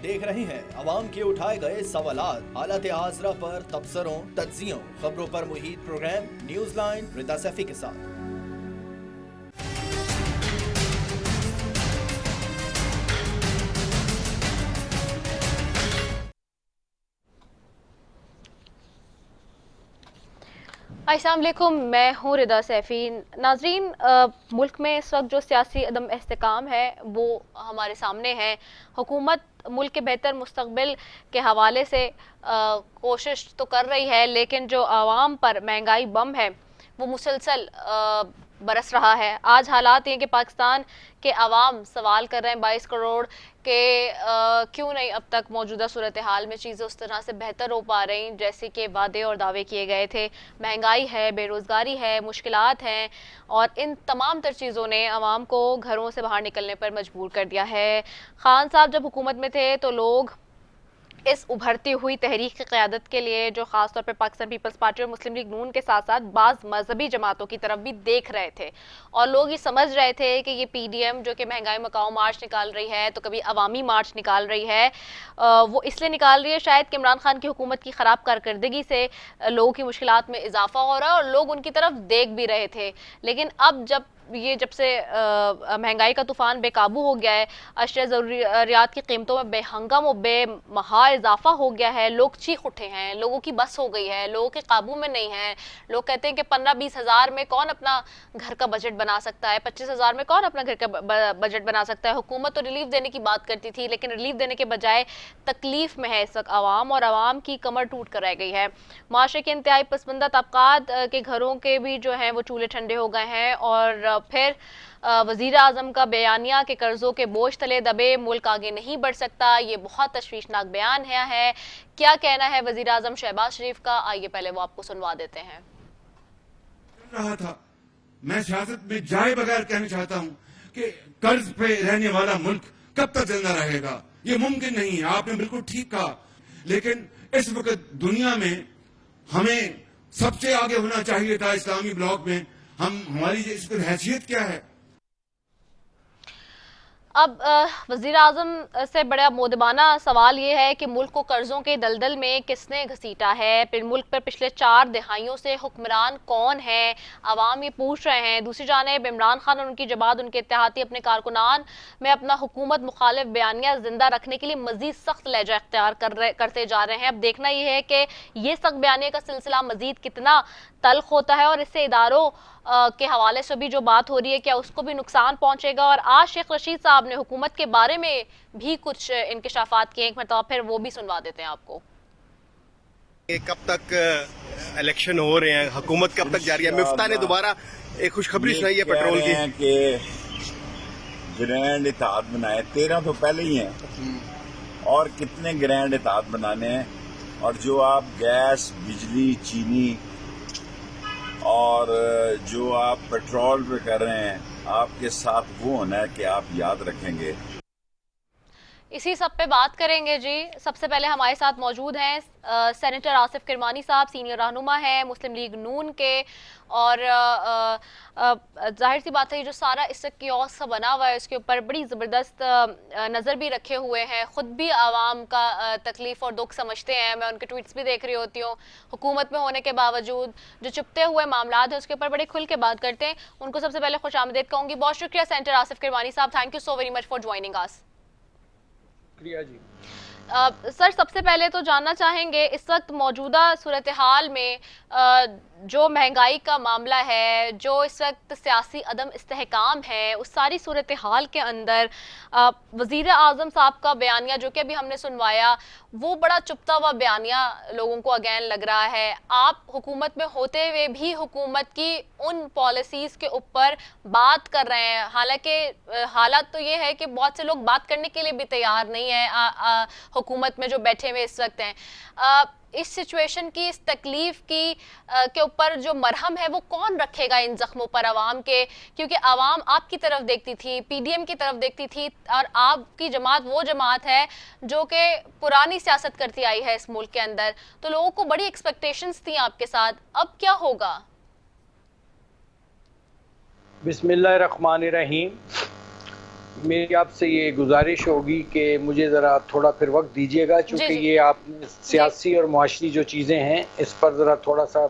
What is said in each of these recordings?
देख रहे हैं अवाम के उठाए गए सवालात, हालत हाजरा पर तबसरों, तज्जियों, खबरों पर मुहित प्रोग्राम न्यूज लाइन रिदा सैफी के साथ। अस्सलाम वालेकुम, मैं हूँ रिदा सैफी। नाजरीन, मुल्क में इस वक्त जो सियासी अदम इस्तेकाम है वो हमारे सामने है। हुकूमत मुल्क के बेहतर मुस्तकबिल के हवाले से कोशिश तो कर रही है, लेकिन जो आवाम पर महंगाई बम है वो मुसलसल बरस रहा है। आज हालात ये कि पाकिस्तान के अवाम सवाल कर रहे हैं 22 करोड़ के क्यों नहीं अब तक मौजूदा सूरत हाल में चीज़ें उस तरह से बेहतर हो पा रही जैसे कि वादे और दावे किए गए थे। महंगाई है, बेरोज़गारी है, मुश्किलात हैं और इन तमाम तर चीज़ों ने अवाम को घरों से बाहर निकलने पर मजबूर कर दिया है। खान साहब जब हुकूमत में थे तो लोग इस उभरती हुई तहरीक की क़यादत के लिए, जो ख़ासतौर पर पाकिस्तान पीपल्स पार्टी और मुस्लिम लीग नून के साथ साथ बाज़ मजहबी जमातों की तरफ भी देख रहे थे और लोग ये समझ रहे थे कि ये PDM जो कि महंगाई मकाओ मार्च निकाल रही है, तो कभी अवामी मार्च निकाल रही है, वो इसलिए निकाल रही है शायद कि इमरान खान की हुकूमत की ख़राब कारकर्दगी से लोगों की मुश्किलात में इजाफा हो रहा है और लोग उनकी तरफ देख भी रहे थे। लेकिन अब जब से महंगाई का तूफान बेकाबू हो गया है, अशिया ज़रूरियात की कीमतों में बेहंगम और बेमहा इजाफा हो गया है, लोग चीख उठे हैं, लोगों की बस हो गई है, लोगों के काबू में नहीं है। लोग कहते हैं कि 15-20 हज़ार में कौन अपना घर का बजट बना सकता है, 25 हज़ार में कौन अपना घर का बजट बना सकता है। हुकूमत तो रिलीफ देने की बात करती थी, लेकिन रिलीफ देने के बजाय तकलीफ में है इस वक्त आवाम, और आवाम की कमर टूट कर रह गई है। माशरे के इंतहाई पसमंदा तबकात के घरों के भी जो हैं वो चूल्हे ठंडे हो गए हैं और फिर वजीर आजम का बयानिया के कर्जों के बोझ तले दबे मुल्क आगे नहीं बढ़ सकता, ये बहुत तशवीशनाक बयान है। क्या कहना है वजीर आजम शहबाज शरीफ का, आइए पहले वो आपको सुनवा देते हैं। रहा था, मैं सियासत में जाए बगैर कहना चाहता हूं कि कर्ज पे रहने वाला मुल्क कब तक जिंदा रहेगा, ये मुमकिन नहीं है। आपने बिल्कुल ठीक कहा, लेकिन इस वक्त दुनिया में हमें सबसे आगे होना चाहिए था। इस्लामी ब्लॉक में हमारी इस पर हैसियत क्या है? अब वजीर आजम से बड़ा मोदबाना सवाल ये है कि मुल्क को कर्जों के दलदल में किसने घसीटा है, फिर मुल्क पर पिछले 4 दहाइयों से हुक्मरान कौन है, अवाम ये पूछ रहे हैं। दूसरी जानिब इमरान खान और उनकी जमात, उनके इत्तेहादी अपने कारकुनान में अपना हुकूमत मुखालिफ बयानिया जिंदा रखने के लिए मजीद सख्त लहजा इख्तियार करते जा रहे हैं। अब देखना यह है कि ये सख्त बयानिया का सिलसिला मजीद कितना तल्ख होता है और इससे इदारों के हवाले से भी जो बात हो रही है क्या उसको भी नुकसान पहुंचेगा। और आज शेख रशीद साहब ने हुकूमत के बारे में भी कुछ इंकशाफात किए, एक मरतबा फिर वो भी सुनवा देते हैं आपको। कब तक इलेक्शन हो रहे हैं, हुकूमत कब तक जारी है? मिफ्ता ने दोबारा एक खुशखबरी सुनाई है पेट्रोल की कि ग्रैंड इत्तेहाद बनाए, 13 तो पहले ही हैं और कितने ग्रैंड इत्तेहाद बनाने हैं। और जो आप गैस, बिजली, चीनी और जो आप पेट्रोल पे कर रहे हैं, आपके साथ वो होना है कि आप याद रखेंगे। इसी सब पे बात करेंगे जी। सबसे पहले हमारे साथ मौजूद हैं सेनेटर आसिफ किरमानी साहब, सीनियर रहनुमा हैं मुस्लिम लीग नून के, और जाहिर सी बात है जो सारा इससे कियोस सा बना हुआ है उसके ऊपर बड़ी ज़बरदस्त नज़र भी रखे हुए हैं, ख़ुद भी आवाम का तकलीफ़ और दुख समझते हैं। मैं उनके ट्वीट्स भी देख रही होती हूँ। हुकूमत में होने के बावजूद जो चुपते हुए मामला है उसके ऊपर बड़े खुल के बात करते हैं। उनको सबसे पहले खुश आमदीद कहूँगी। बहुत शुक्रिया सेनेटर आसिफ किरमानी साहब, thank you so very much for joining us. जी सर, सबसे पहले तो जानना चाहेंगे इस वक्त मौजूदा सूरत हाल में जो महंगाई का मामला है, जो इस वक्त सियासी अदम इस्तेहकाम है, उस सारी सूरत हाल के अंदर वज़ीर आज़म साहब का बयानिया जो कि अभी हमने सुनवाया वो बड़ा चुपता हुआ बयानिया लोगों को अगेन लग रहा है। आप हुकूमत में होते हुए भी हुकूमत की उन पॉलिसीज़ के ऊपर बात कर रहे हैं, हालांकि हालात तो ये है कि बहुत से लोग बात करने के लिए भी तैयार नहीं है हुकूमत में जो बैठे हुए इस वक्त हैं। इस सिचुएशन की, इस तकलीफ की के ऊपर जो मरहम है वो कौन रखेगा इन जख्मों पर आवाम के? क्योंकि आवाम आपकी तरफ देखती थी, PDM की तरफ देखती थी, और आपकी जमात वो जमात है जो कि पुरानी सियासत करती आई है इस मुल्क के अंदर, तो लोगों को बड़ी एक्सपेक्टेशंस थी आपके साथ। अब क्या होगा? बिस्मिल्लाहिर्रहमानिर्रहीम। मेरी आपसे ये गुजारिश होगी कि मुझे ज़रा थोड़ा फिर वक्त दीजिएगा, चूँकि ये आप सियासी और मुआशरी जो चीज़ें हैं इस पर ज़रा थोड़ा सा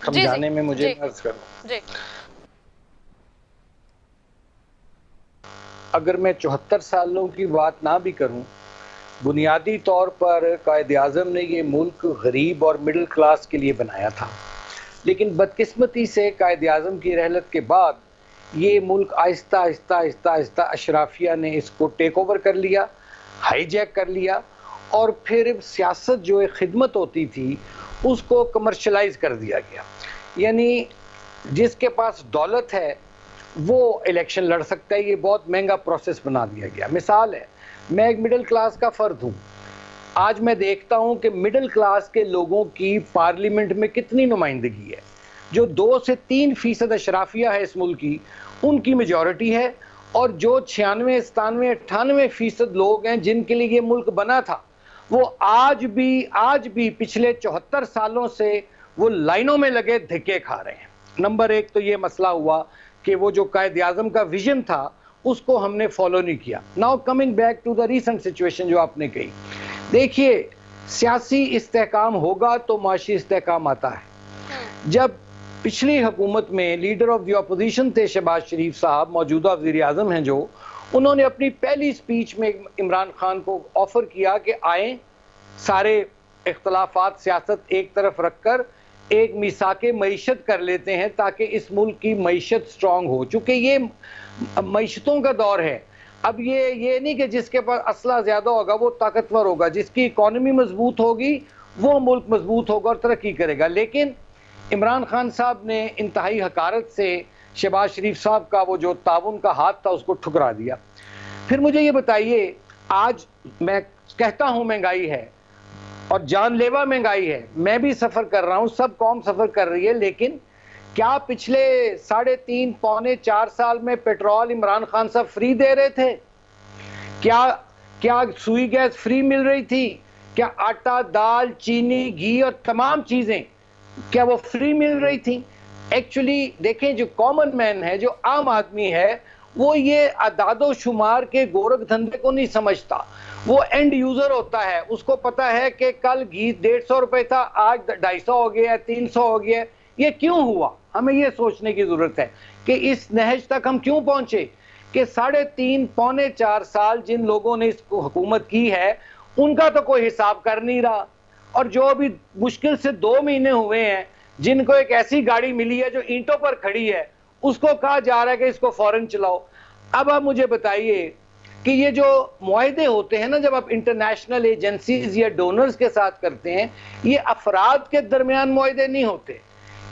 समझाने में मुझे मदद करो। अगर मैं 74 सालों की बात ना भी करूं, बुनियादी तौर पर कायद-ए-आज़म ने ये मुल्क गरीब और मिडिल क्लास के लिए बनाया था, लेकिन बदकिस्मती से कायद-ए-आज़म की रहलत के बाद ये मुल्क आहिस्ता आहिस्ता आहिस्ता आहिस्ता अशराफिया ने इसको टेक ओवर कर लिया, हाईजैक कर लिया, और फिर सियासत जो एक खिदमत होती थी उसको कमर्शलाइज कर दिया गया। यानी जिसके पास दौलत है वो इलेक्शन लड़ सकता है, ये बहुत महंगा प्रोसेस बना दिया गया। मिसाल है, मैं एक मिडिल क्लास का फ़र्द हूँ, आज मैं देखता हूँ कि मिडिल क्लास के लोगों की पार्लियामेंट में कितनी नुमाइंदगी है। जो 2 से 3% अशराफिया है इस मुल्क की, उनकी मेजॉरिटी है, और जो 96, 97, 98% लोग हैं जिनके लिए ये मुल्क बना था, वो आज भी पिछले 74 सालों से वो लाइनों में लगे धिक्के खा रहे हैं। नंबर 1 तो ये मसला हुआ कि वो जो कायद-ए-आज़म का विजन था उसको हमने फॉलो नहीं किया। Now coming back to the recent situation जो आपने कही, देखिए सियासी इस्तेहकाम होगा तो माशी इस्तेहकाम आता है। जब पिछली हुकूमत में लीडर ऑफ द अपोजिशन थे शहबाज शरीफ साहब, मौजूदा वज़ीर आज़म हैं जो, उन्होंने अपनी पहली स्पीच में इमरान खान को ऑफ़र किया कि आएँ, सारे इख्तलाफात सियासत एक तरफ रखकर एक मिसाके मईशत कर लेते हैं ताकि इस मुल्क की मईशत स्ट्रॉन्ग हो। चूँकि ये मईशतों का दौर है, अब ये नहीं कि जिसके पास असला ज़्यादा होगा वो ताकतवर होगा, जिसकी इकॉनमी मजबूत होगी वो मुल्क मजबूत होगा और तरक्की करेगा। लेकिन इमरान खान साहब ने इंतहाई हकारत से शहबाज शरीफ साहब का वो जो ताउन का हाथ था उसको ठुकरा दिया। फिर मुझे ये बताइए, आज मैं कहता हूँ महंगाई है और जानलेवा महंगाई है, मैं भी सफ़र कर रहा हूँ, सब कौम सफ़र कर रही है, लेकिन क्या पिछले 3.5 पौने 4 साल में पेट्रोल इमरान खान साहब फ्री दे रहे थे? क्या सुई गैस फ्री मिल रही थी? क्या आटा, दाल, चीनी, घी और तमाम चीज़ें क्या वो फ्री मिल रही थी? एक्चुअली देखें, जो कॉमन मैन है, जो आम आदमी है, वो ये अदादो शुमार के गोरख धंधे को नहीं समझता। वो एंड यूजर होता है, उसको पता है कि कल घी 150 रुपए था, आज 250 हो गया, 300 हो गया। ये क्यों हुआ? हमें ये सोचने की जरूरत है कि इस नहज तक हम क्यों पहुंचे कि 3.5 पौने 4 साल जिन लोगों ने इसको हुकूमत की है उनका तो कोई हिसाब कर नहीं रहा, और जो अभी मुश्किल से 2 महीने हुए हैं जिनको एक ऐसी गाड़ी मिली है जो ईंटों पर खड़ी है, उसको कहा जा रहा है कि इसको फौरन चलाओ। अब आप मुझे बताइए कि ये जो मुआहदे होते हैं ना, जब आप इंटरनेशनल एजेंसीज या डोनर्स के साथ करते हैं, ये अफराद के दरमियान मुआहदे नहीं होते।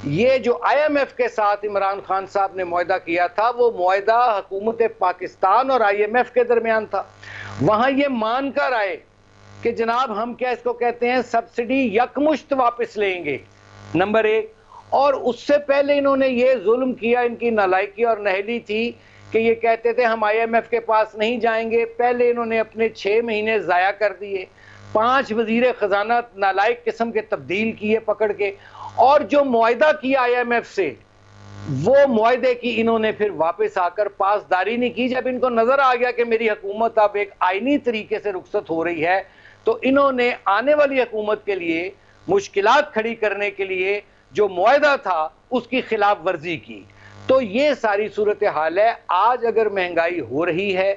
ये जो IMF के साथ इमरान खान साहब ने मुआहदा किया था, वो मुआहदा हुकूमत पाकिस्तान और IMF के दरमियान था। वहां ये मान कर आए कि जनाब हम क्या इसको कहते हैं, सब्सिडी यकमुश्त वापस लेंगे, नंबर 1। और उससे पहले इन्होंने ये जुल्म किया, इनकी नालायकी और नहली थी कि ये कहते थे हम IMF के पास नहीं जाएंगे। पहले इन्होंने अपने 6 महीने ज़ाया कर दिए, 5 वज़ीर ख़जाना नालायक किस्म के तब्दील किए पकड़ के, और जो मुआहदा किया IMF से, वो मुआहदे की इन्होंने फिर वापस आकर पासदारी नहीं की। जब इनको नज़र आ गया कि मेरी हुकूमत अब एक आईनी तरीके से रुखसत हो रही है, तो इन्होंने आने वाली हुकूमत के लिए मुश्किलात खड़ी करने के लिए जो मुआहदा था उसकी खिलाफ वर्जी की। तो ये सारी सूरत हाल है। आज अगर महंगाई हो रही है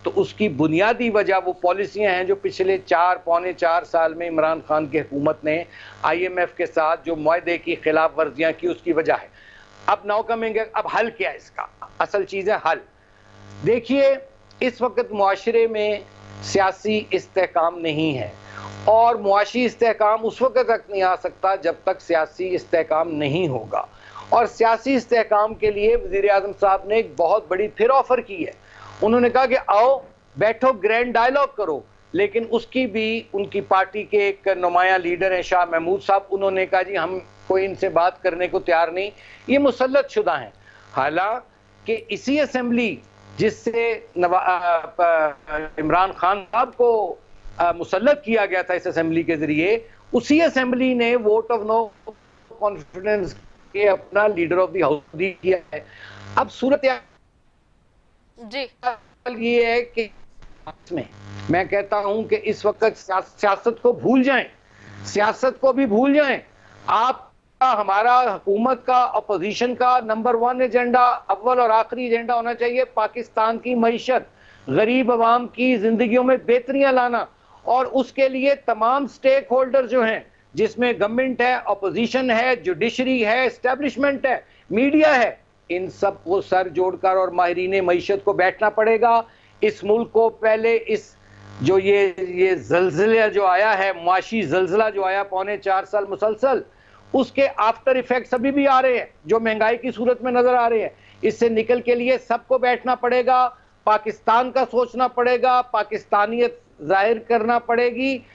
तो उसकी बुनियादी वजह वो पॉलिसियां हैं जो पिछले 4 पौने 4 साल में इमरान खान की हुकूमत ने IMF के साथ जो मुआहदे की खिलाफ वर्जियां की, उसकी वजह है। अब नाउ कमिंग, अब हल क्या है इसका? असल चीज़ है हल। देखिए, इस वक्त मुआशरे में सियासी इस्तेहकाम नहीं है, और मुआशी इस्तेहकाम उस वक्त तक नहीं आ सकता जब तक सियासी इस्तेहकाम नहीं होगा। और सियासी इस्तेहकाम के लिए वज़ीर आज़म साहब ने एक बहुत बड़ी फिर ऑफ़र की है। उन्होंने कहा कि आओ बैठो, ग्रैंड डायलॉग करो, लेकिन उसकी भी उनकी पार्टी के एक नुमाया लीडर हैं शाह महमूद साहब, उन्होंने कहा जी हम कोई इनसे बात करने को तैयार नहीं, ये मुसल्लत शुदा हैं। हालांकि इसी असेंबली जिससे इमरान खान साहब को मुसल्लत किया गया था इस असेंबली के जरिए, उसी असेंबली ने वोट ऑफ नो कॉन्फिडेंस के अपना लीडर ऑफ द हाउस किया है। अब सूरत जी ये है कि में मैं कहता हूं कि इस वक्त सियासत को भूल जाएं, सियासत को भी भूल जाएं। आपका, हमारा, हुकूमत का, अपोजिशन का नंबर 1 एजेंडा, अव्वल और आखिरी एजेंडा होना चाहिए पाकिस्तान की मईशत, गरीब आवाम की जिंदगियों में बेहतरियां लाना। और उसके लिए तमाम स्टेक होल्डर जो हैं, जिसमें गवर्नमेंट है, अपोजिशन है, जुडिशरी है, एस्टेब्लिशमेंट है, मीडिया है, इन सब को सर जोड़कर और माहिरीन मईशत को बैठना पड़ेगा। इस मुल्क को पहले इस जो ये जल्जला जो आया है, मुआशी जल्जला जो आया 4.25 साल मुसलसल, उसके आफ्टर इफेक्ट्स अभी भी आ रहे हैं, जो महंगाई की सूरत में नजर आ रहे हैं। इससे निकल के लिए सबको बैठना पड़ेगा, पाकिस्तान का सोचना पड़ेगा, पाकिस्तानियत जाहिर करना पड़ेगी।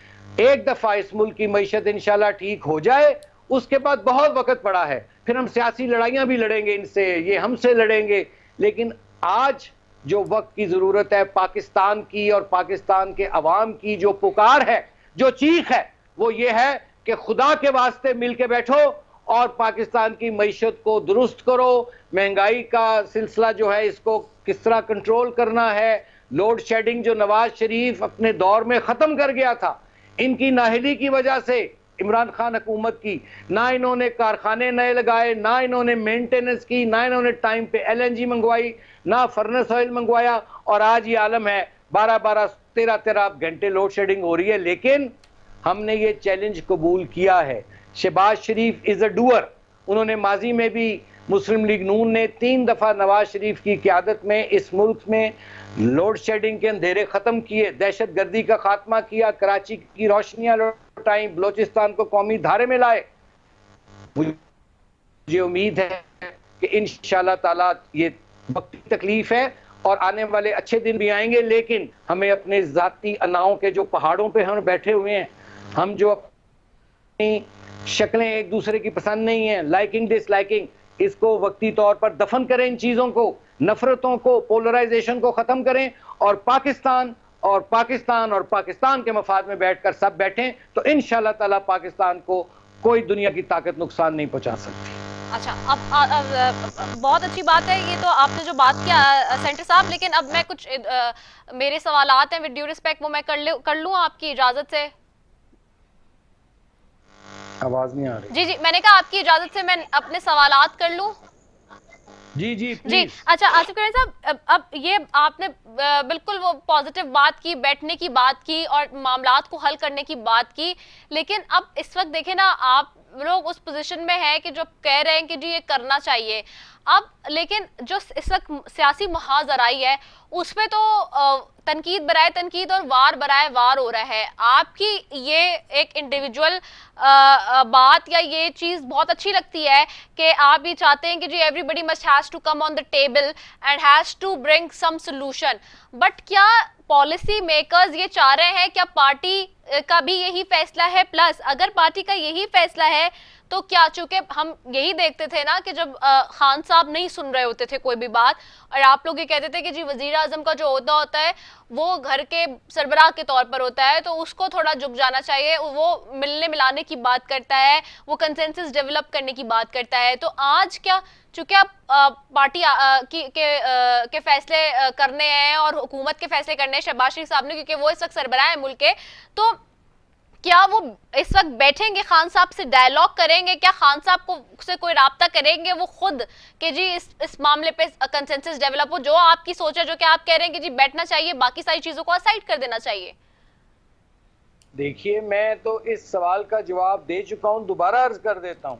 एक दफा इस मुल्क की मईशत इंशाल्लाह ठीक हो जाए, उसके बाद बहुत वक्त पड़ा है, फिर हम सियासी लड़ाइयां भी लड़ेंगे इनसे, ये हमसे लड़ेंगे। लेकिन आज जो वक्त की जरूरत है पाकिस्तान की और पाकिस्तान के अवाम की, जो पुकार है, जो चीख है, वो ये है कि खुदा के वास्ते मिल के बैठो और पाकिस्तान की मईशत को दुरुस्त करो। महंगाई का सिलसिला जो है, इसको किस तरह कंट्रोल करना है। लोड शेडिंग जो नवाज शरीफ अपने दौर में खत्म कर गया था, इनकी नाहिली की वजह से, इमरान खान हुकूमत की, ना इन्होंने कारखाने नए लगाए, ना इन्होंने मेंटेनेंस की, ना इन्होंने टाइम पे LNG मंगवाई, ना फर्नेस ऑयल मंगवाया, और आज ये आलम है 12-12, 13-13 घंटे लोड शेडिंग हो रही है। लेकिन हमने ये चैलेंज कबूल किया है। शहबाज शरीफ इज अ डूअर। उन्होंने माजी में भी, मुस्लिम लीग नून ने 3 दफा नवाज शरीफ की क़यादत में इस मुल्क में लोड शेडिंग के अंधेरे खत्म किए, दहशत गर्दी का खात्मा किया, कराची की रोशनियां लौटाई, बलोचिस्तान को कौमी धारे में लाए। मुझे उम्मीद है कि इंशाल्लाह ताला ये वक्ती तकलीफ है और आने वाले अच्छे दिन भी आएंगे, लेकिन हमें अपने जाती अनाओं के जो पहाड़ों पे हम बैठे हुए हैं, हम जो अपनी शक्लें एक दूसरे की पसंद नहीं है, लाइकिंग डिसलाइकिंग, इसको वक्ती तौर पर दफन करें, इन चीजों को, नफरतों को, पोलराइजेशन को खत्म करें और पाकिस्तान के मफाद में बैठकर सब बैठें, तो इंशाल्लाह ताला पाकिस्तान को कोई दुनिया की ताकत नुकसान नहीं पहुंचा सकती। अच्छा, अब बहुत अच्छी बात है ये तो आपने जो बात किया सेंटर साहब, लेकिन अब मैं कुछ मेरे सवालात हैं विद ड्यू रिस्पेक्ट, वो मैं कर लूं आपकी इजाजत से? आवाज नहीं आ रही। जी, मैंने कहा आपकी इजाजत से मैं अपने सवालात कर लूं? जी। अच्छा आसिफ करीम साहब, अब ये आपने बिल्कुल वो पॉजिटिव बात की, बैठने की बात की और मामलात को हल करने की बात की, लेकिन अब इस वक्त देखें ना, आप लोग उस पोजीशन में हैं कि जो कह रहे हैं कि जी ये करना चाहिए। अब लेकिन जो इस वक्त सियासी मुहाज़राई है, उसमें तो तनकीद बराए तनकीद और वार बराए वार हो रहा है। आपकी ये एक इंडिविजुअल बात या ये चीज़ बहुत अच्छी लगती है कि आप ये चाहते हैं कि जी everybody must has to come on the table and has to bring some solution, but क्या पॉलिसी मेकर्स ये चाह रहे हैं, क्या पार्टी का भी यही फैसला है? प्लस अगर पार्टी का यही फैसला है तो क्या, चूंकि हम यही देखते थे ना कि जब खान साहब नहीं सुन रहे होते थे कोई भी बात, और आप लोग ये कहते थे कि जी वजीर आजम का जो ओहदा होता है वो घर के सरबराह के तौर पर होता है, तो उसको थोड़ा झुक जाना चाहिए, वो मिलने मिलाने की बात करता है, वो कंसेंसस डेवलप करने की बात करता है। तो आज क्या, चूंकि आप पार्टी के फैसले करने हैं और हुकूमत के फैसले करने हैं शहबाज शरीफ साहब ने, क्योंकि वो इस वक्त सरबराह है मुल्क के, तो क्या वो इस वक्त बैठेंगे खान साहब से, डायलॉग करेंगे? क्या खान साहब को से कोई राब्ता करेंगे वो खुद कि जी इस मामले पे कंसेंसस डेवलप हो? जो आपकी सोच है, जो कि आप कह रहे हैं कि जी बैठना चाहिए, बाकी सारी चीजों को असाइड कर देना चाहिए। देखिए, मैं तो इस सवाल का जवाब दे चुका हूं, दोबारा अर्ज कर देता हूं।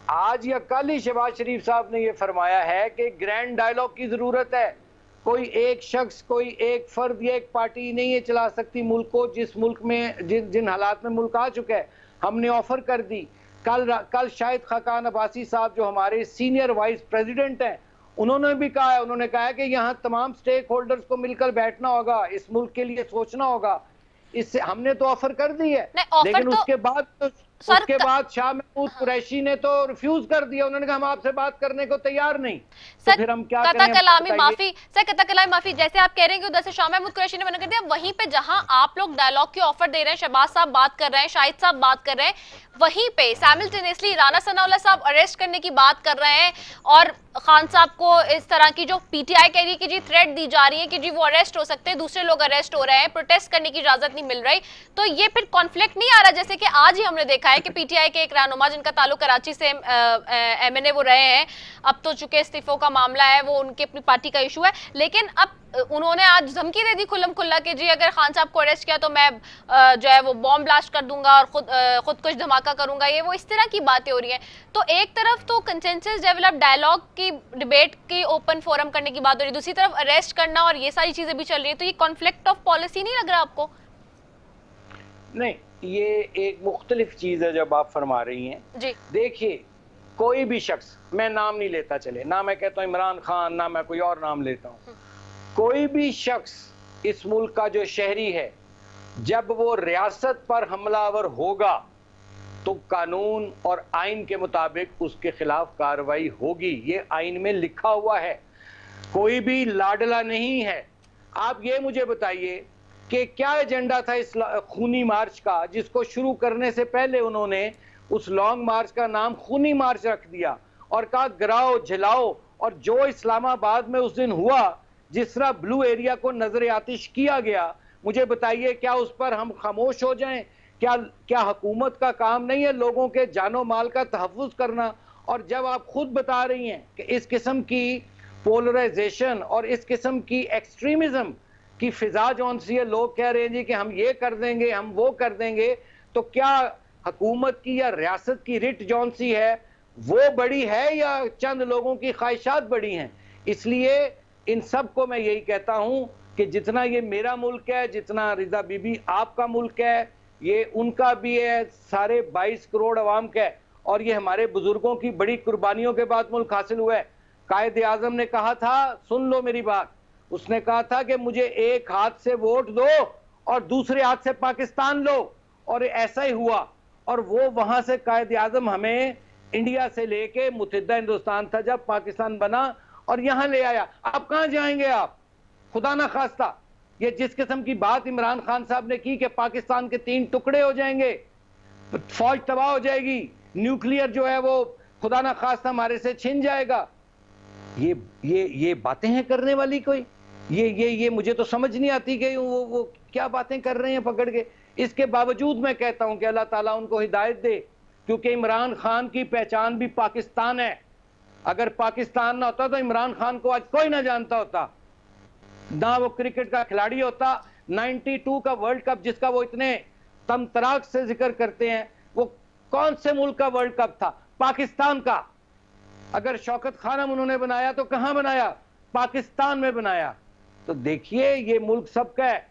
आज या कल ही शहबाज शरीफ साहब ने यह फरमाया है कि ग्रैंड डायलॉग की जरूरत है। कोई एक शख्स, कोई एक फर्द या एक पार्टी नहीं है चला सकती मुल्क को, जिस मुल्क में जिन हालात में मुल्क आ चुका है। हमने ऑफर कर दी, कल शाहिद खाकान अब्बासी साहब जो हमारे सीनियर वाइस प्रेसिडेंट हैं, उन्होंने भी कहा है, उन्होंने कहा है कि यहाँ तमाम स्टेक होल्डर्स को मिलकर बैठना होगा, इस मुल्क के लिए सोचना होगा। इससे हमने तो ऑफर कर दी है, लेकिन उसके बाद उसके बाद शाह महमूद कुरैशी ने तो रिफ्यूज कर दिया, उन्होंने कहा हम आपसे बात करने को तैयार नहीं। तो फिर हम क्या करें? कता कलामी माफी जैसे आप कह रहे हैं कि उधर से शाह महमूद कुरैशी ने मना कर दिया, वहीं पे जहां आप लोग डायलॉग की ऑफर दे रहे हैं, शहबाज साहब बात कर रहे हैं, शाहिद साहब बात कर रहे हैं, वहीं पे साइमल्टेनियसली राना सनाउल्लाह साहब अरेस्ट करने की बात कर रहे हैं और खान साहब को इस तरह की जो पीटीआई कह रही है कि जी थ्रेट दी जा रही है कि जी वो अरेस्ट हो सकते हैं, दूसरे लोग अरेस्ट हो रहे हैं, प्रोटेस्ट करने की इजाजत नहीं मिल रही, तो ये फिर कॉन्फ्लिक्ट नहीं आ रहा? जैसे कि आज ही हमने देखा है कि पीटीआई के एक रहनुमा जिनका ताल्लुक कराची से एमएनए वो रहे हैं, अब तो चूंकि इस्तीफों का मामला है वो उनकी अपनी पार्टी का इशू है, लेकिन अब उन्होंने आज धमकी दे दी खुल्लम खुल्ला कि जी अगर खान साहब को अरेस्ट किया तो मैं जो है वो बॉम्ब ब्लास्ट कर दूंगा और खुद कुछ धमाका करूंगा, ये वो इस तरह की बातें हो रही हैं। तो एक तरफ तो कंसेंसस डेवलप डायलॉग की डिबेट की ओपन फोरम करने की बात हो रही है, दूसरी तरफ अरेस्ट करना और ये सारी चीजें भी चल रही है, तो ये कॉन्फ्लिक्ट ऑफ पॉलिसी नहीं लग रहा आपको? नहीं, ये एक मुख्तलिफ चीज है जब आप फरमा रही हैं जी। देखिए, कोई भी शख्स, मैं नाम नहीं लेता, चले ना मैं कहता हूँ इमरान खान, ना मैं कोई और नाम लेता हूँ, कोई भी शख्स इस मुल्क का जो शहरी है, जब वो रियासत पर हमलावर होगा तो कानून और आइन के मुताबिक उसके खिलाफ कार्रवाई होगी। ये आइन में लिखा हुआ है, कोई भी लाडला नहीं है। आप ये मुझे बताइए कि क्या एजेंडा था इस खूनी मार्च का, जिसको शुरू करने से पहले उन्होंने उस लॉन्ग मार्च का नाम खूनी मार्च रख दिया और कहा गिराओ झिलाओ, और जो इस्लामाबाद में उस दिन हुआ, जिस तरह ब्लू एरिया को नजर आतिश किया गया, मुझे बताइए क्या उस पर हम खामोश हो जाएं? क्या हुकूमत का काम नहीं है लोगों के जानो माल का तहफ़्फ़ुज़ करना? और जब आप खुद बता रही हैं कि इस किस्म की पोलराइजेशन और इस किस्म की एक्सट्रीमिज्म की फिजा जौन सी है, लोग कह रहे हैं जी कि हम ये कर देंगे, हम वो कर देंगे, तो क्या हुकूमत की या रियासत की रिट जौन सी है वो बड़ी है या चंद लोगों की ख्वाहिशात बड़ी हैं? इसलिए इन सब को मैं यही कहता हूं कि जितना ये मेरा मुल्क है, जितना रिजा बीबी आपका मुल्क है, ये उनका भी है, सारे 22 करोड़ अवाम का है, और ये हमारे बुजुर्गों की बड़ी कुर्बानियों के बाद मुल्क हासिल हुआ है। कायदे आजम ने कहा था, सुन लो मेरी बात, उसने कहा था कि मुझे एक हाथ से वोट दो और दूसरे हाथ से पाकिस्तान लो, और ऐसा ही हुआ। और वो वहां से कायदे आजम हमें इंडिया से लेके मुत्तहिदा हिंदुस्तान था जब पाकिस्तान बना, और यहां ले आया। अब कहां जाएंगे आप? खुदा ना खास्ता ये जिस किस्म की बात इमरान खान साहब ने की कि पाकिस्तान के 3 टुकड़े हो जाएंगे, फौज तबाह हो जाएगी, न्यूक्लियर जो है वो खुदा ना खास्ता हमारे से छिन जाएगा, ये बातें हैं करने वाली कोई? ये मुझे तो समझ नहीं आती कि वो क्या बातें कर रहे हैं पकड़ के। इसके बावजूद मैं कहता हूं कि अल्लाह ताला उनको हिदायत दे, क्योंकि इमरान खान की पहचान भी पाकिस्तान है। अगर पाकिस्तान ना होता तो इमरान खान को आज कोई ना जानता होता, ना वो क्रिकेट का खिलाड़ी होता। 92 का वर्ल्ड कप जिसका वो इतने तमतराक से जिक्र करते हैं, वो कौन से मुल्क का वर्ल्ड कप था? पाकिस्तान का। अगर शौकत खानम उन्होंने बनाया तो कहां बनाया? पाकिस्तान में बनाया। तो देखिए, ये मुल्क सबका है,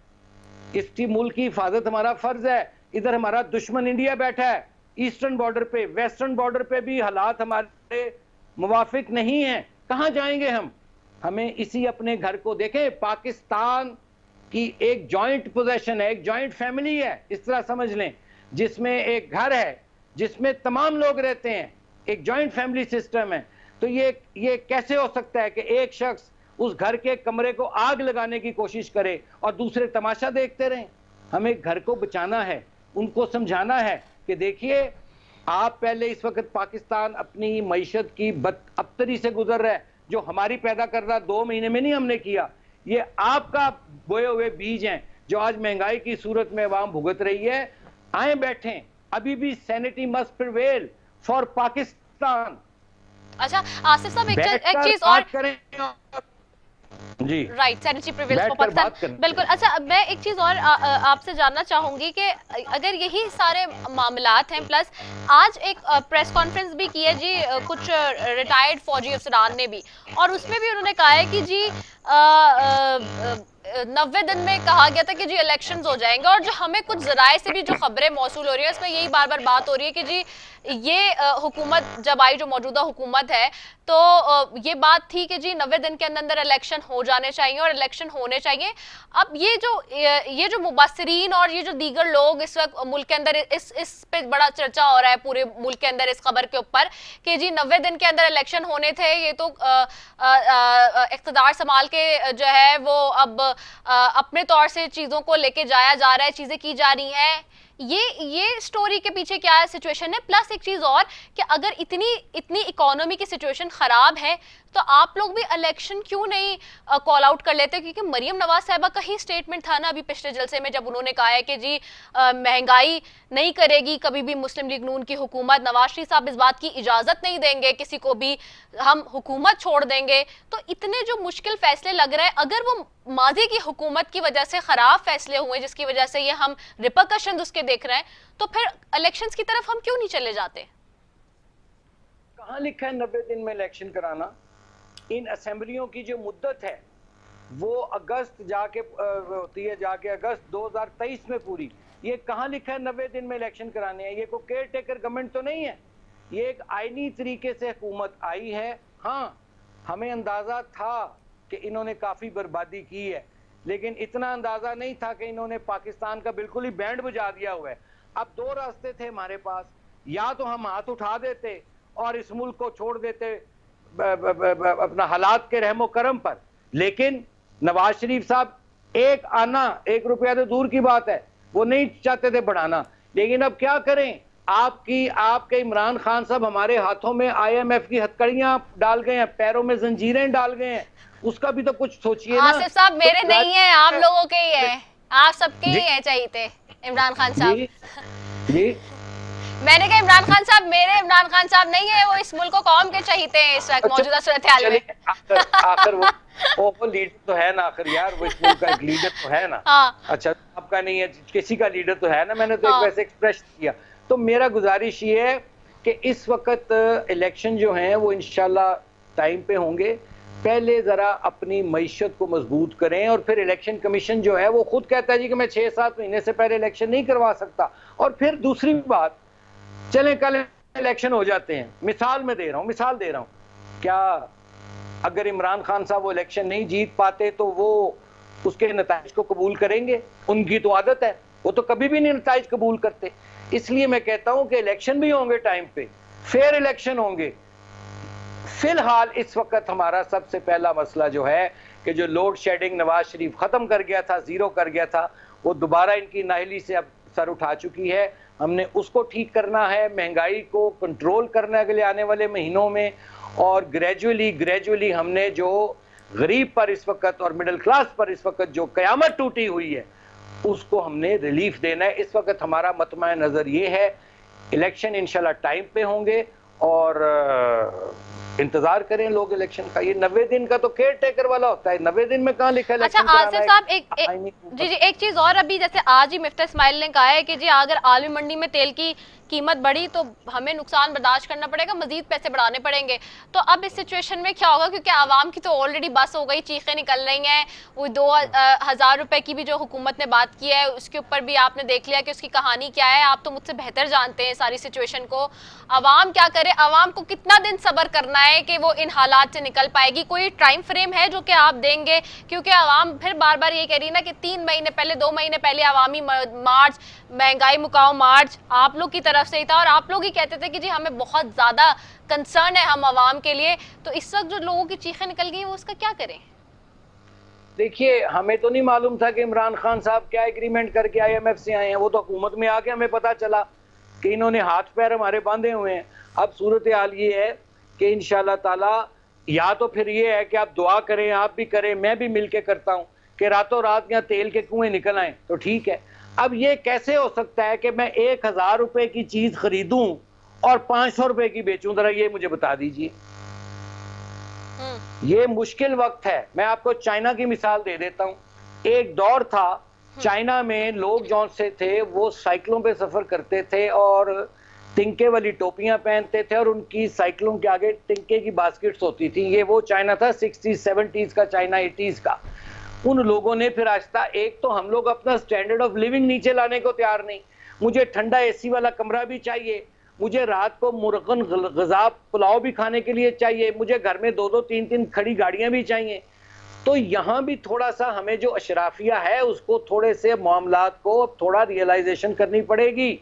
इसकी मुल्क की हिफाजत हमारा फर्ज है। इधर हमारा दुश्मन इंडिया बैठा है ईस्टर्न बॉर्डर पे, वेस्टर्न बॉर्डर पे भी हालात हमारे मुवाफिक नहीं है। कहां जाएंगे हम? हमें इसी अपने घर को देखें। पाकिस्तान की एक जॉइंट पोजेशन है, एक जॉइंट फैमिली है, इस तरह समझ लें, जिसमें एक घर है जिसमें तमाम लोग रहते हैं, एक जॉइंट फैमिली सिस्टम है। तो ये कैसे हो सकता है कि एक शख्स उस घर के कमरे को आग लगाने की कोशिश करे और दूसरे तमाशा देखते रहें? हमें घर को बचाना है, उनको समझाना है कि देखिए, आप पहले इस वक्त पाकिस्तान अपनी मईशत की बदअब्तरी से गुजर रहा है, जो हमारी पैदा कर रहा 2 महीने में नहीं हमने किया, ये आपका बोए हुए बीज हैं जो आज महंगाई की सूरत में अवाम भुगत रही है। आए बैठें, अभी भी sanity must prevail for Pakistan. अच्छा आसिफ साहब, एक चीज और करें जी, right, sanitary privilege for Pakistan, बिल्कुल। अच्छा, मैं एक चीज और आपसे जानना चाहूंगी कि अगर यही सारे मामलात हैं, प्लस आज एक प्रेस कॉन्फ्रेंस भी की है जी कुछ रिटायर्ड फौजी अफसरान ने भी, और उसमें भी उन्होंने कहा है कि जी 90 दिन में कहा गया था कि जी इलेक्शंस हो जाएंगे, और जो हमें कुछ जराए से भी जो खबरें मौसूल हो रही है उसमें यही बार बार बात हो रही है कि जी ये हुकूमत जब आई, जो मौजूदा हुकूमत है, तो ये बात थी कि जी 90 दिन के अंदर अंदर इलेक्शन हो जाने चाहिए और इलेक्शन होने चाहिए। अब ये जो मुबस्सिरीन और ये जो दीगर लोग इस वक्त मुल्क के अंदर इस पे बड़ा चर्चा हो रहा है पूरे मुल्क के अंदर इस खबर के ऊपर कि जी 90 दिन के अंदर इलेक्शन होने थे, ये तो इख्तिदार संभाल के जो है वो अब अपने तौर से चीजों को लेके जाया जा रहा है, चीजें की जा रही हैं। ये स्टोरी के पीछे क्या है, सिचुएशन है। प्लस एक चीज और कि अगर इतनी इकोनॉमी की सिचुएशन खराब है तो आप लोग भी इलेक्शन क्यों नहीं कॉल आउट कर लेते? क्योंकि मरियम नवाज साहिबा का ही स्टेटमेंट था ना अभी पिछले जलसे में, जब उन्होंने कहा है कि जी महंगाई नहीं करेगी कभी भी मुस्लिम लीग नून की हुकूमत, नवाज शरीफ साहब इस बात की इजाजत नहीं देंगे किसी को भी, हम हुकूमत छोड़ देंगे। तो इतने जो मुश्किल फैसले लग रहे हैं, अगर वो माजी की हुकूमत की वजह से खराब फैसले हुए जिसकी वजह से ये हम रिपरकशन उसके देख रहे हैं, तो फिर इलेक्शंस की तरफ हम क्यों नहीं चले जाते? कहाँ लिखा है 90 दिन में इलेक्शन कराना? इन असेंबलियों की जो मुद्दत है वो अगस्त जाके होती है, जाके अगस्त 2023 में पूरी। ये कहाँ लिखा है 90 दिन में इलेक्शन कराने हैं? ये कोई केयर टेकर गवर्नमेंट तो नहीं है, ये एक आईनी तरीके से हुकूमत आई है। हाँ, हमें अंदाजा था कि इन्होंने काफ़ी बर्बादी की है, लेकिन इतना अंदाज़ा नहीं था कि इन्होंने पाकिस्तान का बिल्कुल ही बैंड बजा दिया हुआ है। अब दो रास्ते थे हमारे पास, या तो हम हाथ उठा देते और इस मुल्क को छोड़ देते अपना हालात के रहमो करम पर, लेकिन नवाज शरीफ साहब एक आना, 1 रुपया तो दूर की बात है, वो नहीं चाहते थे बढ़ाना। लेकिन अब क्या करें, आपके इमरान खान साहब हमारे हाथों में IMF की हथकड़ियां डाल गए हैं, पैरों में जंजीरें डाल गए हैं, उसका भी तो कुछ सोचिए ना। आसिफ साहब मेरे तो नहीं है, आप लोगों के ही है, आप सबके ही है चाहिए थे इमरान खान साहब। जी मैंने कहा इमरान खान साहब मेरे, इमरान खान साहब नहीं है, वो इस मुल्क को कौम के चाहिए हैं इस वक्त मौजूदा सूरत हाल में। आखिर वो लीडर तो है ना, आखिर यार वो इस मुल्क का एक लीडर तो है ना। हाँ। अच्छा, आपका नहीं है, किसी का लीडर तो है ना। मैंने तो एक वैसे एक्सप्रेस किया। तो मेरा गुजारिश ये है कि इस वक्त इलेक्शन जो हैं वो इंशाल्लाह टाइम पे होंगे। पहले जरा अपनी मईशत को मजबूत करें, और फिर इलेक्शन कमीशन जो है वो खुद कहता है जी कि मैं 6-7 महीने से पहले इलेक्शन नहीं करवा सकता। और फिर दूसरी बात, चले कल इलेक्शन हो जाते हैं, मिसाल दे रहा हूं, क्या अगर इमरान खान साहब वो इलेक्शन नहीं जीत पाते तो वो उसके नताइज को कबूल करेंगे? उनकी तो आदत है, वो तो कभी भी नहीं नताइज कबूल करते। इसलिए मैं कहता हूं कि इलेक्शन भी होंगे टाइम पे, फेयर इलेक्शन होंगे। फिलहाल इस वक्त हमारा सबसे पहला मसला जो है कि जो लोड शेडिंग नवाज शरीफ खत्म कर गया था, जीरो कर गया था, वो दोबारा इनकी नाहली से अब सर उठा चुकी है। हमने उसको ठीक करना है, महंगाई को कंट्रोल करना है अगले आने वाले महीनों में, और ग्रेजुअली हमने जो गरीब पर इस वक्त और मिडिल क्लास पर इस वक्त जो कयामत टूटी हुई है उसको हमने रिलीफ देना है। इस वक्त हमारा मतमा नज़र ये है, इलेक्शन इंशाल्लाह टाइम पे होंगे और इंतजार करें लोग इलेक्शन का। ये 90 दिन का तो केयर टेकर वाला होता है, 90 दिन में कहाँ लिखा है? अच्छा आसिफ साहब एक चीज और, अभी जैसे आज ही मिफ्ता इस्माइल ने कहा है कि जी अगर आलमी मंडी में तेल की कीमत बढ़ी तो हमें नुकसान बर्दाश्त करना पड़ेगा, मजीद पैसे बढ़ाने पड़ेंगे। तो अब इस सिचुएशन में क्या होगा, क्योंकि आवाम की तो ऑलरेडी बस हो गई, चीखें निकल रही हैं। वो 2000 रुपए की भी जो हुकूमत ने बात की है उसके ऊपर भी आपने देख लिया कि उसकी कहानी क्या है। आप तो मुझसे बेहतर जानते हैं सारी सिचुएशन को। आवाम क्या करे, आवाम को कितना दिन सब्र करना है कि वो इन हालात से निकल पाएगी? कोई टाइम फ्रेम है जो कि आप देंगे? क्योंकि आवाम फिर बार बार ये कह रही है ना कि 3 महीने पहले, 2 महीने पहले अवामी मार्च, महंगाई मुकाओ मार्च आप लोग की तरफ से ही था, और आप लोग ही कहते थे कि जी हमें बहुत ज्यादा कंसर्न है हम आवाम के लिए। तो इस वक्त जो लोगों की चीखें निकल गई वो उसका क्या करें? देखिए, हमें तो नहीं मालूम था कि इमरान खान साहब क्या एग्रीमेंट करके IMF से आए हैं। वो तो हुकूमत में आके हमें पता चला कि इन्होंने हाथ पैर हमारे बांधे हुए हैं। अब सूरत हाल ये है कि इंशाल्लाह ताला या तो फिर ये है कि आप दुआ करें, आप भी करें, मैं भी मिल के करता हूँ कि रातों रात यहाँ तेल के कुएं निकल आए तो ठीक है। अब ये कैसे हो सकता है कि मैं 1000 रुपए की चीज खरीदूं और 500 रुपए की बेचूं? जरा ये मुझे बता दीजिए। ये मुश्किल वक्त है। मैं आपको चाइना की मिसाल दे देता हूं। एक दौर था चाइना में लोग जौन से थे वो साइकिलों पे सफर करते थे और तिनके वाली टोपियां पहनते थे और उनकी साइकिलों के आगे तिनके की बास्केट्स होती थी। ये वो चाइना था 60s 70s का, चाइना 80s का। उन लोगों ने फिर आहिस्ता, एक तो हम लोग अपना स्टैंडर्ड ऑफ लिविंग नीचे लाने को तैयार नहीं। मुझे ठंडा एसी वाला कमरा भी चाहिए, मुझे रात को मुर्गन गज़ा पुलाव भी खाने के लिए चाहिए, मुझे घर में 2-2 3-3 खड़ी गाड़ियां भी चाहिए। तो यहाँ भी थोड़ा सा हमें जो अशराफिया है उसको थोड़े से मामलात को थोड़ा रियलाइजेशन करनी पड़ेगी।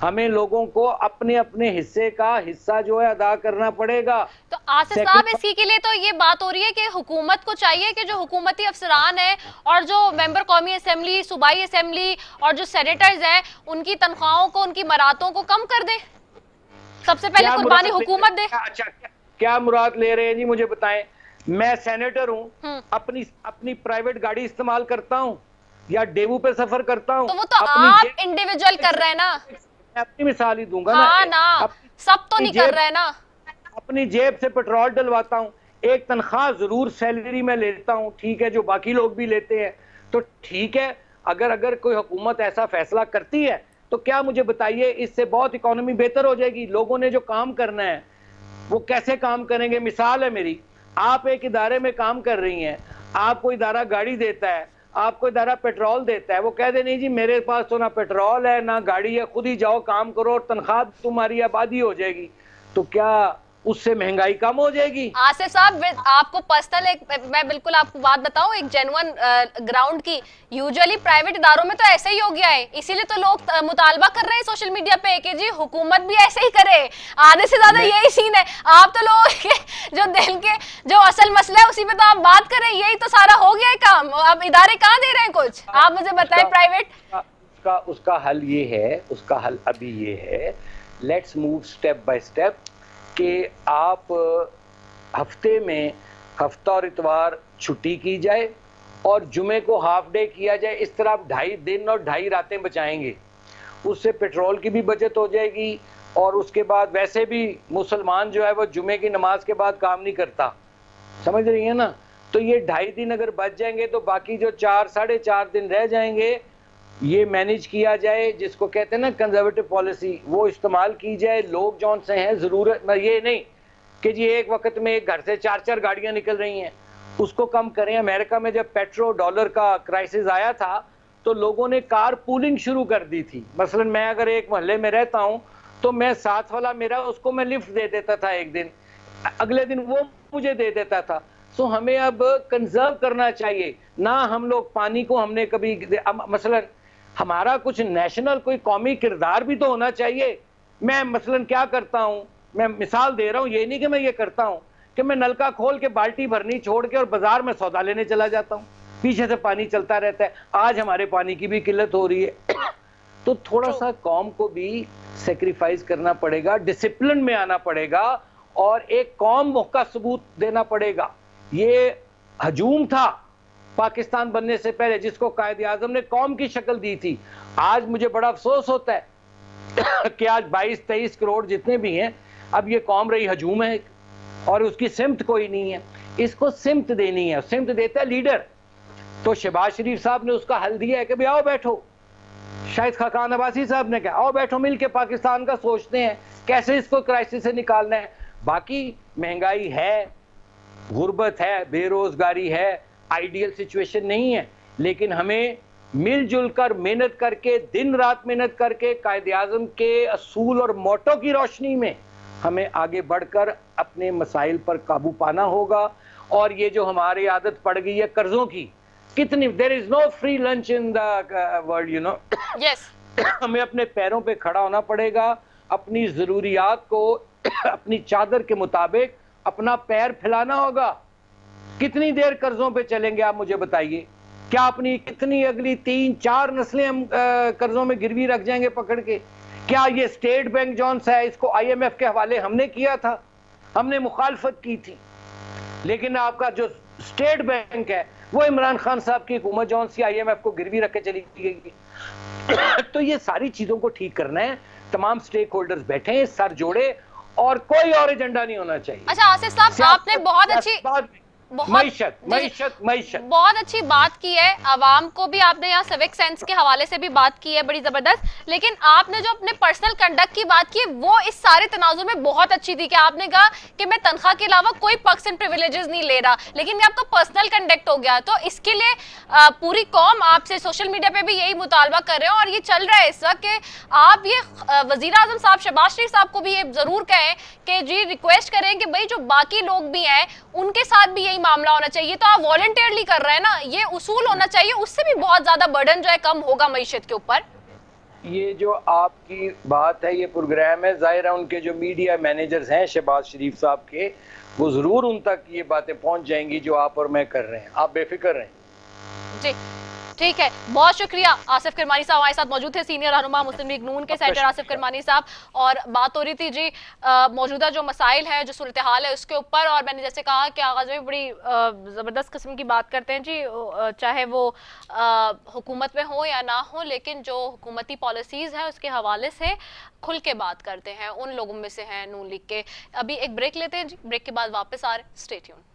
हमें लोगों को अपने अपने हिस्से का हिस्सा जो है अदा करना पड़ेगा। तो आसिफ साहब, इसी के लिए तो ये बात हो रही है कि हुकूमत को चाहिए कि जो हुकूमती अफसरान है और जो मेंबर कौमी असेंबली, सूबाई असेंबली और जो सेनेटर्स हैं, उनकी तनख्वाहों को, उनकी मरातों को कम कर दें। सबसे पहले कुर्बानी हुकूमत दे। अच्छा, क्या मुराद ले रहे हैं जी, मुझे बताएं। मैं सेनेटर हूँ, अपनी प्राइवेट गाड़ी इस्तेमाल करता हूँ या डेवू पे सफर करता हूँ। तो वो तो आप इंडिविजुअल कर रहे हैं ना। मैं अपनी मिसाल ही दूंगा हाँ ना, सब तो नहीं कर रहे ना। अपनी जेब से पेट्रोल डलवाता हूँ, एक तनख्वाह जरूर सैलरी में लेता हूँ, ठीक है, जो बाकी लोग भी लेते हैं। तो ठीक है, अगर कोई हुकूमत ऐसा फैसला करती है तो क्या मुझे बताइए, इससे बहुत इकोनॉमी बेहतर हो जाएगी। लोगों ने जो काम करना है वो कैसे काम करेंगे। मिसाल है मेरी, आप एक इदारे में काम कर रही हैं, आपको इदारा गाड़ी देता है, आपको इदारा पेट्रोल देता है, वो कह दे नहीं जी मेरे पास तो ना पेट्रोल है ना गाड़ी है, खुद ही जाओ काम करो और तनख्वाह तुम्हारी आबादी हो जाएगी, तो क्या उससे महंगाई कम हो जाएगी? आसिफ साहब, आपको पर्सनल मैं बिल्कुल आपको बात बताऊं, एक जेन्युइन ग्राउंड की, यूजुअली प्राइवेट इदारों में तो ऐसे ही हो गया है। इसीलिए तो लोग मुतालबा कर रहे हैं सोशल मीडिया पे कि जी हुकूमत भी ऐसे ही करे। आधे से ज्यादा यही सीन है। आप तो लोगों के जो दिल के जो असल मसला है उसी पे तो आप बात कर रहे हैं, यही तो सारा हो गया है काम। अब इदारे कहाँ दे रहे हैं कुछ, आप मुझे बताएं। प्राइवेट उसका हल ये है, उसका हल अभी ये है, let's move step by step, कि आप हफ्ते में हफ्ता और इतवार छुट्टी की जाए और जुमे को हाफ डे किया जाए। इस तरह आप 2.5 दिन और 2.5 रातें बचाएंगे, उससे पेट्रोल की भी बचत हो जाएगी। और उसके बाद वैसे भी मुसलमान जो है वो जुमे की नमाज के बाद काम नहीं करता, समझ रही है ना। तो ये 2.5 दिन अगर बच जाएंगे तो बाकी जो 4-4.5 दिन रह जाएंगे, ये मैनेज किया जाए, जिसको कहते हैं ना कंजर्वेटिव पॉलिसी, वो इस्तेमाल की जाए। लोग जौन से हैं, ज़रूरत ये नहीं कि जी एक वक्त में एक घर से 4-4 गाड़ियां निकल रही हैं, उसको कम करें। अमेरिका में जब पेट्रो डॉलर का क्राइसिस आया था तो लोगों ने कार पूलिंग शुरू कर दी थी। मसलन मैं अगर एक मोहल्ले में रहता हूं तो मैं साथ वाला मेरा, उसको मैं लिफ्ट दे देता था एक दिन, अगले दिन वो मुझे दे देता था। सो हमें अब कंजर्व करना चाहिए ना। हम लोग पानी को हमने कभी, मसलन हमारा कुछ नेशनल कोई कौमी किरदार भी तो होना चाहिए। मैं मसलन क्या करता हूँ, मैं मिसाल दे रहा हूँ, ये नहीं कि मैं ये करता हूँ कि मैं नलका खोल के बाल्टी भरनी छोड़ के और बाजार में सौदा लेने चला जाता हूँ, पीछे से पानी चलता रहता है। आज हमारे पानी की भी किल्लत हो रही है। तो थोड़ा सा कौम को भी सेक्रीफाइस करना पड़ेगा, डिसिप्लिन में आना पड़ेगा और एक कौम का सबूत देना पड़ेगा। ये हजूम था पाकिस्तान बनने से पहले, जिसको कायद आजम ने कौम की शक्ल दी थी। आज मुझे बड़ा अफसोस होता है कि आज 22-23 करोड़ जितने भी हैं, अब ये कौम रही हजूम है और उसकी सिमत कोई नहीं है। इसको सिमत देनी है, सिमत देता है लीडर। तो शहबाज शरीफ साहब ने उसका हल दिया है कि भाई आओ बैठो। शाहिद खाकान अब्बासी साहब ने कहा आओ बैठो, मिल के पाकिस्तान का सोचते हैं कैसे इसको क्राइसिस से निकालना है। बाकी महंगाई है, गुर्बत है, बेरोजगारी है, आइडियल सिचुएशन नहीं है, लेकिन हमें मिलजुल कर मेहनत करके, दिन रात मेहनत करके, कायदे आज़म के असूल और मोटो की रोशनी में हमें आगे बढ़कर अपने मसाइल पर काबू पाना होगा। और ये जो हमारी आदत पड़ गई है कर्जों की, कितनी, there is no free lunch in the world, you know. Yes, हमें अपने पैरों पे खड़ा होना पड़ेगा, अपनी ज़रूरियात को अपनी चादर के मुताबिक अपना पैर फैलाना होगा। कितनी देर कर्जों पे चलेंगे आप मुझे बताइए? क्या अपनी कितनी अगली 3-4 नस्लें हम कर्जों में गिरवी रख जाएंगे पकड़ के? क्या ये स्टेट बैंक जौन सा है, इसको IMF के हवाले हमने किया था, हमने मुखालफत की थी, लेकिन आपका जो स्टेट बैंक है वो इमरान खान साहब की हुकूमत जौन सी IMF को गिरवी रख के चली गई। तो ये सारी चीजों को ठीक करना है, तमाम स्टेक होल्डर्स बैठे, सर जोड़े, और कोई और एजेंडा नहीं होना चाहिए। अच्छा आसिफ साहब, आपने बहुत अच्छी मैशत बहुत अच्छी बात की है। आवाम को भी आपने यहाँ सिविक सेंस के हवाले से भी बात की है, बड़ी जबरदस्त। लेकिन आपने जो अपने पर्सनल कंडक्ट की बात की वो इस सारे तनाजुर में बहुत अच्छी थी कि आपने कहा कि मैं तनख्वाह के अलावा कोई पर्क्स एंड प्रिविलेजेस नहीं ले रहा, लेकिन ये आपका पर्सनल कंडक्ट हो गया। तो इसके लिए पूरी कौम आपसे सोशल मीडिया पे भी यही मुतालबा कर रहे हैं और ये चल रहा है इस वक्त कि आप ये वजीर आजम साहब शहबाज शरीफ साहब को भी ये जरूर कहें कि जी रिक्वेस्ट करें कि भाई जो बाकी लोग भी हैं उनके साथ भी यही मामला होना चाहिए। तो आप वॉलंटियरली कर रहे हैं ना, ये उसूल होना चाहिए, उससे भी बहुत ज्यादा बर्डन जो है कम होगा मईशत के ऊपर। ये जो आपकी बात है, ये प्रोग्राम है, जाहिर है उनके जो मीडिया मैनेजर्स हैं शहबाज शरीफ साहब के, वो जरूर उन तक ये बातें पहुंच जाएंगी जो आप और मैं कर रहे हैं। आप बेफिक्र रहें जी, ठीक है, बहुत शुक्रिया। आसिफ किरमानी साहब हमारे साथ मौजूद थे, सीनियर रहनुमा मुस्लिम लीग नून के सेनेटर आसिफ किरमानी साहब, और बात हो रही थी जी मौजूदा जो मसाइल है, जो सूरत हाल है उसके ऊपर। और मैंने जैसे कहा कि आगाज में बड़ी ज़बरदस्त किस्म की बात करते हैं जी, चाहे वो हुकूमत में हो या ना हो, लेकिन जो हुकूमती पॉलिसीज़ है उसके हवाले से खुल के बात करते हैं, उन लोगों में से हैं नून लीग के। अभी एक ब्रेक लेते हैं जी, ब्रेक के बाद वापस आ रहे, स्टे ट्यून्ड।